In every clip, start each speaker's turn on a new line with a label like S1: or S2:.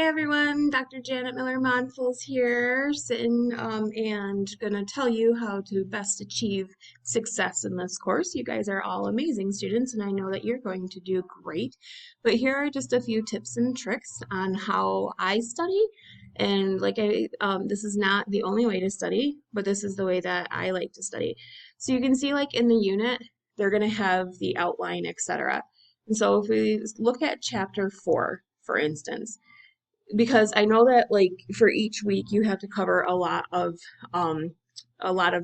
S1: Hey everyone, Dr. Janet Miller-Monfils here, sitting and gonna tell you how to best achieve success in this course. You guys are all amazing students, and I know that you're going to do great. But here are just a few tips and tricks on how I study. And this is not the only way to study, but this is the way that I like to study. So you can see, like in the unit, they're gonna have the outline, etc. And so if we look at chapter 4, for instance, because I know that like for each week you have to cover a lot of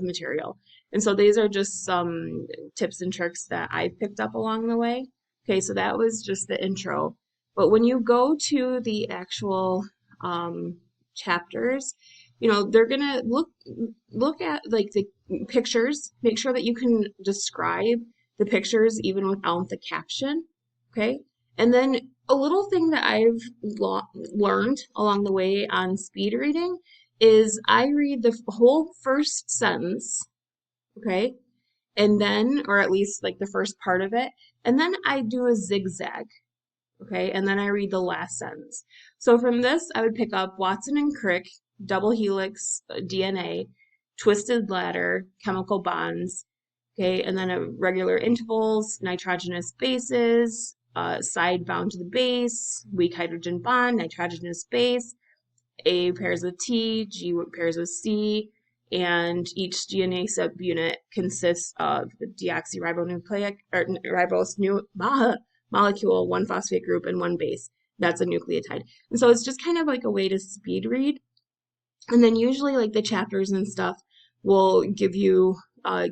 S1: material. And so these are just some tips and tricks that I've picked up along the way. Okay, so that was just the intro. But when you go to the actual chapters, they're gonna look at like the pictures, make sure that you can describe the pictures even without the caption. Okay. And then a little thing that I've learned along the way on speed reading is I read the whole first sentence, okay, and then, or at least like the first part of it, and then I do a zigzag, okay, and then I read the last sentence. So from this, I would pick up Watson and Crick, double helix DNA, twisted ladder, chemical bonds, okay, and then regular intervals, nitrogenous bases, side bound to the base, weak hydrogen bond, nitrogenous base, A pairs with T, G pairs with C, and each DNA subunit consists of the deoxyribonucleic or ribose molecule, one phosphate group, and one base. That's a nucleotide. And so it's just kind of like a way to speed read. And then usually like the chapters and stuff will give you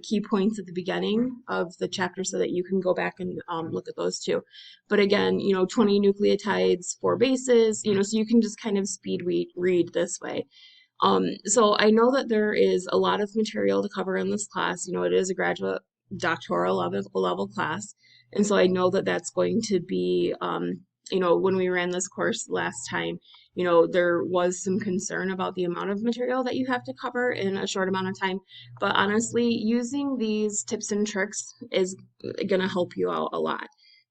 S1: key points at the beginning of the chapter so that you can go back and look at those too. But again, 20 nucleotides, 4 bases, so you can just kind of speed read this way. So I know that there is a lot of material to cover in this class. It is a graduate doctoral level class. And so I know that that's going to be, when we ran this course last time, there was some concern about the amount of material that you have to cover in a short amount of time. But honestly, using these tips and tricks is going to help you out a lot.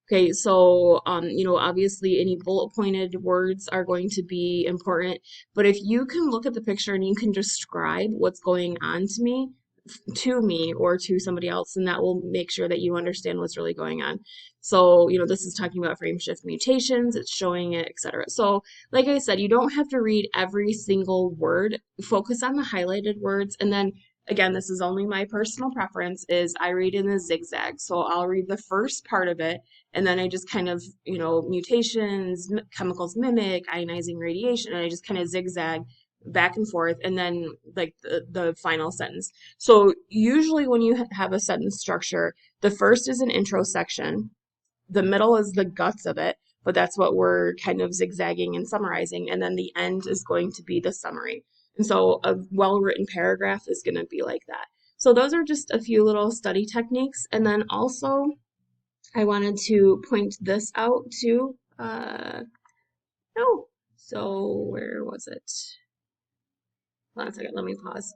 S1: Okay, so, obviously any bullet pointed words are going to be important, but if you can look at the picture and you can describe what's going on to me or to somebody else, and that will make sure that you understand what's really going on. So, this is talking about frame shift mutations, it's showing it, etc. So, like I said, you don't have to read every single word. Focus on the highlighted words, and then again, this is only my personal preference, is I read in a zigzag. So I'll read the first part of it, and then I just kind of, mutations, chemicals mimic, ionizing radiation, and I just kind of zigzag back and forth, and then like the final sentence. So usually when you have a sentence structure, the first is an intro section, the middle is the guts of it, but that's what we're kind of zigzagging and summarizing, and then the end is going to be the summary. And so a well-written paragraph is going to be like that. So those are just a few little study techniques. And then also I wanted to point this out too. No. So where was it? Hold on a second, let me pause.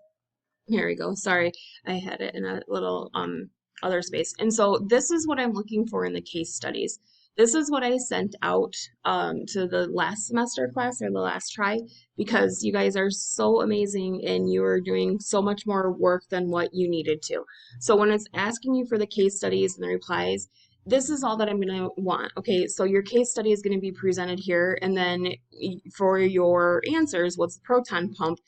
S1: Here we go. Sorry, I had it in a little other space. And so this is what I'm looking for in the case studies. This is what I sent out to the last semester class, or the last try, because you guys are so amazing and you are doing so much more work than what you needed to. So when it's asking you for the case studies and the replies, this is all that I'm going to want. Okay, so your case study is going to be presented here, and then for your answers, what's the proton pump?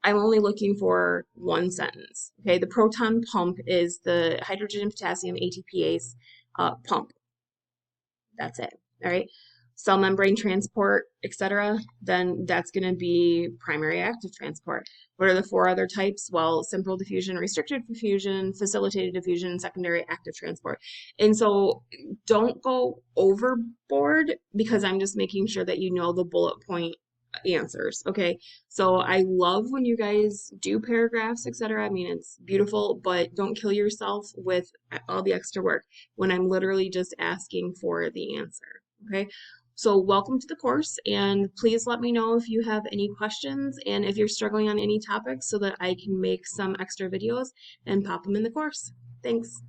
S1: I'm only looking for one sentence. Okay, the proton pump is the hydrogen potassium ATPase pump. That's it. All right. Cell membrane transport, etc. Then that's going to be primary active transport. What are the 4 other types? Well, simple diffusion, restricted diffusion, facilitated diffusion, secondary active transport. And so don't go overboard, because I'm just making sure that you know the bullet point answers. Okay, so I love when you guys do paragraphs, etc. I mean, it's beautiful, but don't kill yourself with all the extra work when I'm literally just asking for the answer. Okay, so welcome to the course, and please let me know if you have any questions and if you're struggling on any topics so that I can make some extra videos and pop them in the course. Thanks.